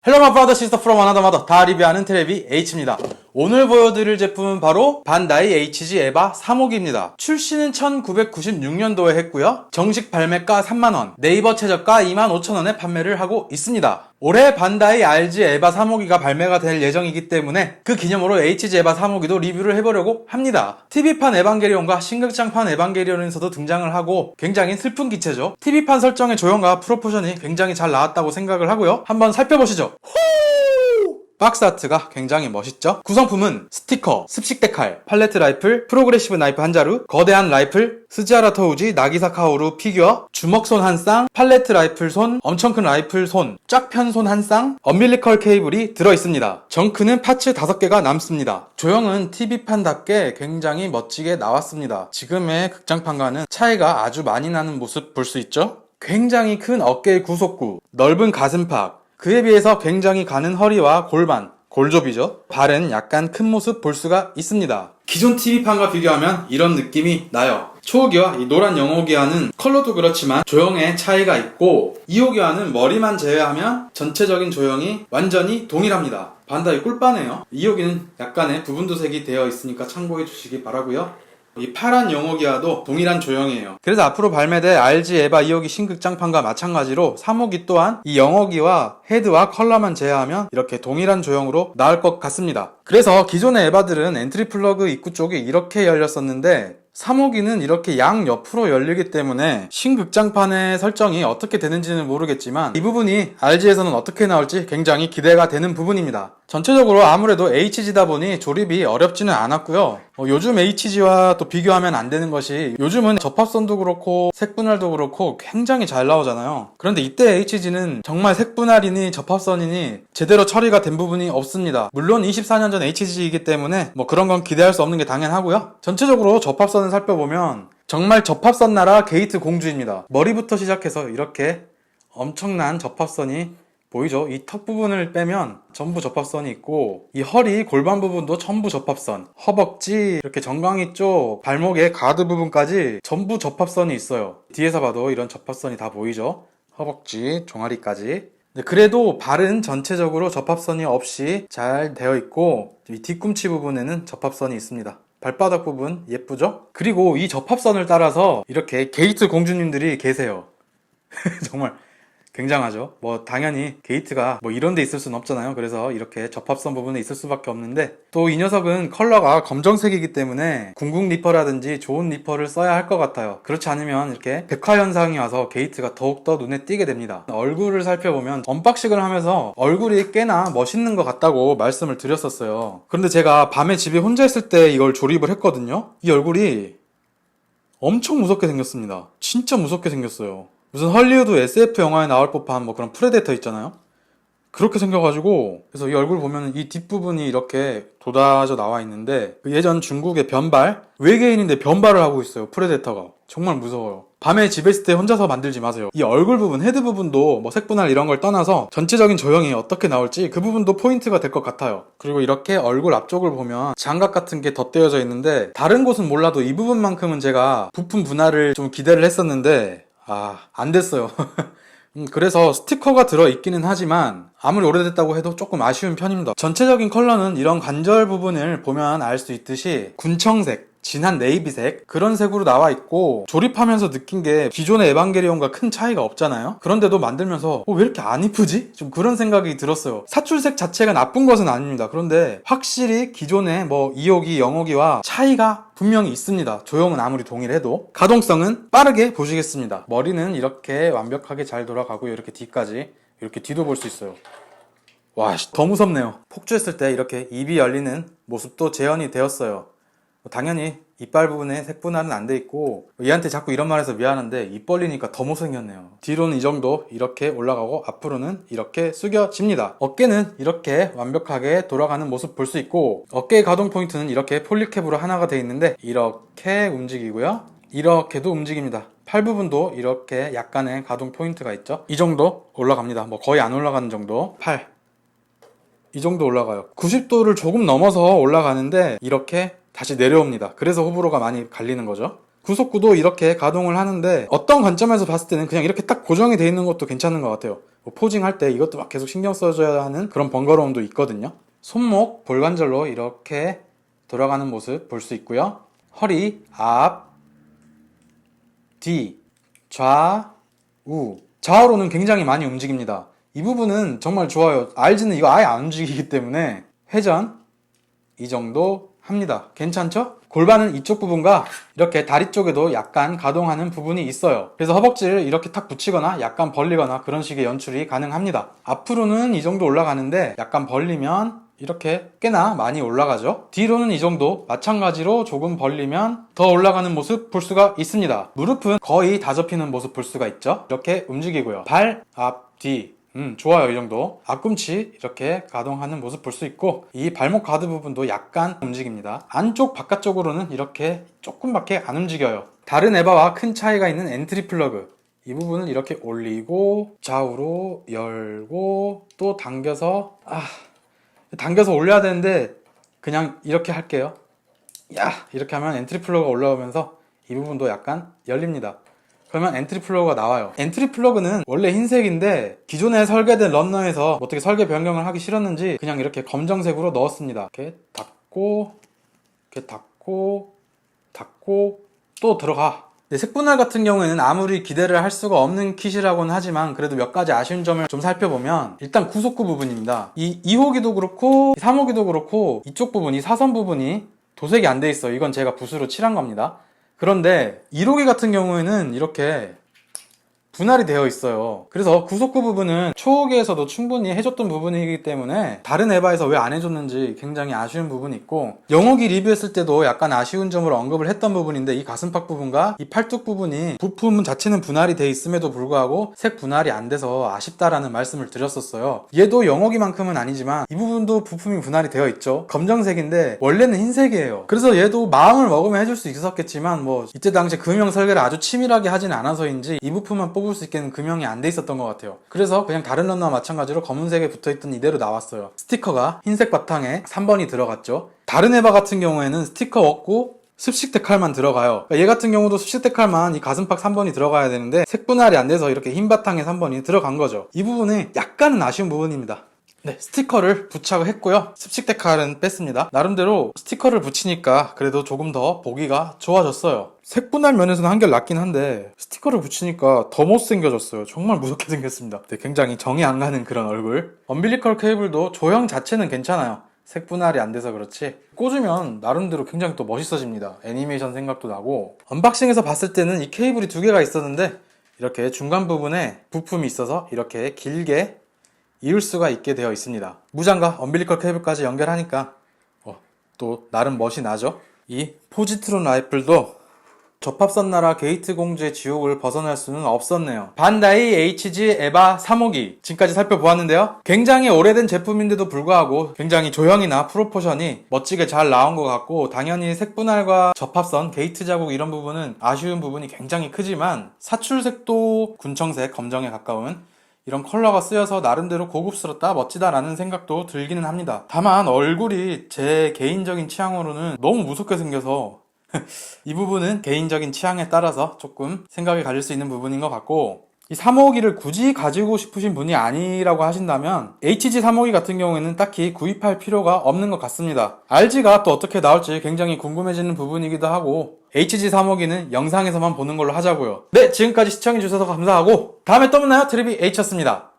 헬로 마 브라더 시스터 프롬 어나더 마더 다 리뷰하는 텔레비 H입니다. 오늘 보여드릴 제품은 바로 반다이 HG 에바 3호기입니다. 출시는 1996년도에 했고요. 정식 발매가 3만원, 네이버 최저가 25,000원에 판매를 하고 있습니다. 올해 반다이 RG 에바 3호기가 발매가 될 예정이기 때문에 그 기념으로 HG 에바 3호기도 리뷰를 해보려고 합니다. TV판 에반게리온과 신극장판 에반게리온에서도 등장을 하고 굉장히 슬픈 기체죠. TV판 설정의 조형과 프로포션이 굉장히 잘 나왔다고 생각을 하고요. 한번 살펴보시죠. 박스 아트가 굉장히 멋있죠? 구성품은 스티커, 습식 데칼, 팔레트 라이플, 프로그레시브 나이프 한 자루, 거대한 라이플, 스지아라 토우지, 나기사 카오루 피규어, 주먹손 한 쌍, 팔레트 라이플 손, 엄청 큰 라이플 손, 쫙 편 손 한 쌍, 엄빌리컬 케이블이 들어있습니다. 정크는 파츠 5개가 남습니다. 조형은 TV판답게 굉장히 멋지게 나왔습니다. 지금의 극장판과는 차이가 아주 많이 나는 모습 볼 수 있죠? 굉장히 큰 어깨의 구속구, 넓은 가슴팍, 그에 비해서 굉장히 가는 허리와 골반, 골조비죠. 발은 약간 큰 모습 볼 수가 있습니다. 기존 TV판과 비교하면 이런 느낌이 나요. 초호기와 이 노란 영호기와는 컬러도 그렇지만 조형에 차이가 있고 2호기와는 머리만 제외하면 전체적인 조형이 완전히 동일합니다. 반다이 꿀빠네요. 2호기는 약간의 부분도색이 되어 있으니까 참고해 주시기 바라고요. 이 파란 영호기와도 동일한 조형이에요. 그래서 앞으로 발매될 RG 에바 2호기 신극장판과 마찬가지로 3호기 또한 이 영호기와 헤드와 컬러만 제외하면 이렇게 동일한 조형으로 나올 것 같습니다. 그래서 기존의 에바들은 엔트리 플러그 입구 쪽이 이렇게 열렸었는데 3호기는 이렇게 양 옆으로 열리기 때문에 신극장판의 설정이 어떻게 되는지는 모르겠지만 이 부분이 RG에서는 어떻게 나올지 굉장히 기대가 되는 부분입니다. 전체적으로 아무래도 HG다 보니 조립이 어렵지는 않았고요. 요즘 HG와 또 비교하면 안 되는 것이 요즘은 접합선도 그렇고 색분할도 그렇고 굉장히 잘 나오잖아요. 그런데 이때 HG는 정말 색분할이니 접합선이니 제대로 처리가 된 부분이 없습니다. 물론 24년 전 HG이기 때문에 그런 건 기대할 수 없는 게 당연하고요. 전체적으로 접합선을 살펴보면 정말 접합선 나라 게이트 공주입니다. 머리부터 시작해서 이렇게 엄청난 접합선이 보이죠? 이 턱 부분을 빼면 전부 접합선이 있고 이 허리 골반 부분도 전부 접합선, 허벅지 이렇게 정강이 쪽 발목의 가드 부분까지 전부 접합선이 있어요. 뒤에서 봐도 이런 접합선이 다 보이죠? 허벅지, 종아리까지. 그래도 발은 전체적으로 접합선이 없이 잘 되어 있고 이 뒤꿈치 부분에는 접합선이 있습니다. 발바닥 부분 예쁘죠? 그리고 이 접합선을 따라서 이렇게 게이트 공주님들이 계세요. 정말 굉장하죠. 당연히 게이트가 이런 데 있을 수는 없잖아요. 그래서 이렇게 접합선 부분에 있을 수밖에 없는데 또 이 녀석은 컬러가 검정색이기 때문에 궁극 리퍼라든지 좋은 리퍼를 써야 할 것 같아요. 그렇지 않으면 이렇게 백화 현상이 와서 게이트가 더욱더 눈에 띄게 됩니다. 얼굴을 살펴보면 언박싱을 하면서 얼굴이 꽤나 멋있는 것 같다고 말씀을 드렸었어요. 그런데 제가 밤에 집에 혼자 있을 때 이걸 조립을 했거든요. 이 얼굴이 엄청 무섭게 생겼습니다. 진짜 무섭게 생겼어요. 무슨 헐리우드 SF 영화에 나올 법한 그런 프레데터 있잖아요. 그렇게 생겨가지고 그래서 이 얼굴 보면 이 뒷부분이 이렇게 돋아져 나와 있는데 예전 중국의 변발 외계인인데 변발을 하고 있어요. 프레데터가 정말 무서워요. 밤에 집에 있을 때 혼자서 만들지 마세요. 이 얼굴 부분 헤드 부분도 색분할 이런 걸 떠나서 전체적인 조형이 어떻게 나올지 그 부분도 포인트가 될 것 같아요. 그리고 이렇게 얼굴 앞쪽을 보면 장갑 같은 게 덧대어져 있는데 다른 곳은 몰라도 이 부분만큼은 제가 부품 분할을 좀 기대를 했었는데 안 됐어요. 그래서 스티커가 들어있기는 하지만 아무리 오래됐다고 해도 조금 아쉬운 편입니다. 전체적인 컬러는 이런 관절 부분을 보면 알 수 있듯이 군청색, 진한 네이비색 그런 색으로 나와 있고 조립하면서 느낀 게 기존의 에반게리온과 큰 차이가 없잖아요. 그런데도 만들면서 왜 이렇게 안 이쁘지? 좀 그런 생각이 들었어요. 사출색 자체가 나쁜 것은 아닙니다. 그런데 확실히 기존의 2호기, 0호기와 차이가 분명히 있습니다. 조형은 아무리 동일해도. 가동성은 빠르게 보시겠습니다. 머리는 이렇게 완벽하게 잘 돌아가고요. 이렇게 뒤까지 이렇게 뒤도 볼 수 있어요. 와, 더 무섭네요. 폭주했을 때 이렇게 입이 열리는 모습도 재현이 되었어요. 당연히 이빨 부분에 색분할은 안 돼 있고 얘한테 자꾸 이런 말 해서 미안한데 입 벌리니까 더 못생겼네요. 뒤로는 이 정도 이렇게 올라가고 앞으로는 이렇게 숙여집니다. 어깨는 이렇게 완벽하게 돌아가는 모습 볼 수 있고 어깨의 가동 포인트는 이렇게 폴리캡으로 하나가 돼 있는데 이렇게 움직이고요. 이렇게도 움직입니다. 팔 부분도 이렇게 약간의 가동 포인트가 있죠. 이 정도 올라갑니다. 거의 안 올라가는 정도. 팔 이 정도 올라가요. 90도를 조금 넘어서 올라가는데 이렇게 다시 내려옵니다. 그래서 호불호가 많이 갈리는 거죠. 구속구도 이렇게 가동을 하는데 어떤 관점에서 봤을 때는 그냥 이렇게 딱 고정이 돼 있는 것도 괜찮은 것 같아요. 뭐 포징할 때 이것도 막 계속 신경 써줘야 하는 그런 번거로움도 있거든요. 손목, 볼관절로 이렇게 돌아가는 모습 볼 수 있고요. 허리, 앞, 뒤, 좌, 우. 좌우로는 굉장히 많이 움직입니다. 이 부분은 정말 좋아요. RG는 이거 아예 안 움직이기 때문에 회전 이 정도 합니다. 괜찮죠? 골반은 이쪽 부분과 이렇게 다리 쪽에도 약간 가동하는 부분이 있어요. 그래서 허벅지를 이렇게 탁 붙이거나 약간 벌리거나 그런 식의 연출이 가능합니다. 앞으로는 이 정도 올라가는데 약간 벌리면 이렇게 꽤나 많이 올라가죠. 뒤로는 이 정도, 마찬가지로 조금 벌리면 더 올라가는 모습 볼 수가 있습니다. 무릎은 거의 다 접히는 모습 볼 수가 있죠. 이렇게 움직이고요. 발, 앞, 뒤. 좋아요. 이 정도. 앞꿈치 이렇게 가동하는 모습 볼 수 있고, 이 발목 가드 부분도 약간 움직입니다. 안쪽 바깥쪽으로는 이렇게 조금밖에 안 움직여요. 다른 에바와 큰 차이가 있는 엔트리 플러그, 이 부분을 이렇게 올리고 좌우로 열고 또 당겨서 당겨서 올려야 되는데 그냥 이렇게 할게요. 이렇게 하면 엔트리 플러그가 올라오면서 이 부분도 약간 열립니다. 그러면 엔트리 플러그가 나와요. 엔트리 플러그는 원래 흰색인데 기존에 설계된 런너에서 어떻게 설계 변경을 하기 싫었는지 그냥 이렇게 검정색으로 넣었습니다. 이렇게 닫고, 이렇게 닫고, 닫고, 또 들어가. 색분할 같은 경우에는 아무리 기대를 할 수가 없는 킷이라고는 하지만 그래도 몇 가지 아쉬운 점을 좀 살펴보면, 일단 구속구 부분입니다. 이 2호기도 그렇고 3호기도 그렇고 이쪽 부분, 이 사선 부분이 도색이 안 돼 있어요. 이건 제가 붓으로 칠한 겁니다. 그런데 1호기 같은 경우에는 이렇게 분할이 되어 있어요. 그래서 구속구 부분은 초호기에서도 충분히 해줬던 부분이기 때문에 다른 에바에서 왜 안 해줬는지 굉장히 아쉬운 부분이 있고, 0호기 리뷰했을 때도 약간 아쉬운 점으로 언급을 했던 부분인데, 이 가슴팍 부분과 이 팔뚝 부분이 부품 자체는 분할이 돼 있음에도 불구하고 색 분할이 안 돼서 아쉽다라는 말씀을 드렸었어요. 얘도 0호기만큼은 아니지만 이 부분도 부품이 분할이 되어 있죠. 검정색인데 원래는 흰색이에요. 그래서 얘도 마음을 먹으면 해줄 수 있었겠지만 뭐 이때 당시에 금형 설계를 아주 치밀하게 하진 않아서인지 이 부품만 뽑을 수 있게는 금형이 안 돼 있었던 것 같아요. 그래서 그냥 다른 런너와 마찬가지로 검은색에 붙어있던 이대로 나왔어요. 스티커가 흰색 바탕에 3번이 들어갔죠. 다른 에바 같은 경우에는 스티커 없고 습식 데칼만 들어가요. 얘 같은 경우도 습식 데칼만 이 가슴팍 3번이 들어가야 되는데 색 분할이 안 돼서 이렇게 흰 바탕에 3번이 들어간 거죠. 이 부분이 약간은 아쉬운 부분입니다. 네, 스티커를 부착을 했고요. 습식 데칼은 뺐습니다. 나름대로 스티커를 붙이니까 그래도 조금 더 보기가 좋아졌어요. 색분할 면에서는 한결 낫긴 한데 스티커를 붙이니까 더 못생겨졌어요. 정말 무섭게 생겼습니다. 네, 굉장히 정이 안 가는 그런 얼굴. 엄빌리컬 케이블도 조형 자체는 괜찮아요. 색분할이 안 돼서 그렇지 꽂으면 나름대로 굉장히 또 멋있어집니다. 애니메이션 생각도 나고, 언박싱에서 봤을 때는 이 케이블이 두 개가 있었는데 이렇게 중간 부분에 부품이 있어서 이렇게 길게 이을 수가 있게 되어 있습니다. 무장과 엄빌리컬 케이블까지 연결하니까 또 나름 멋이 나죠. 이 포지트론 라이플도 접합선 나라 게이트 공주의 지옥을 벗어날 수는 없었네요. 반다이 HG 에바 3호기 지금까지 살펴보았는데요. 굉장히 오래된 제품인데도 불구하고 굉장히 조형이나 프로포션이 멋지게 잘 나온 것 같고, 당연히 색분할과 접합선, 게이트 자국 이런 부분은 아쉬운 부분이 굉장히 크지만 사출색도 군청색, 검정에 가까운 이런 컬러가 쓰여서 나름대로 고급스럽다, 멋지다라는 생각도 들기는 합니다. 다만 얼굴이 제 개인적인 취향으로는 너무 무섭게 생겨서 이 부분은 개인적인 취향에 따라서 조금 생각이 갈릴 수 있는 부분인 것 같고, 이 3호기를 굳이 가지고 싶으신 분이 아니라고 하신다면 HG 3호기 같은 경우에는 딱히 구입할 필요가 없는 것 같습니다. RG가 또 어떻게 나올지 굉장히 궁금해지는 부분이기도 하고, HG 3호기는 영상에서만 보는 걸로 하자고요. 네, 지금까지 시청해주셔서 감사하고 다음에 또 만나요. 트리비 H였습니다.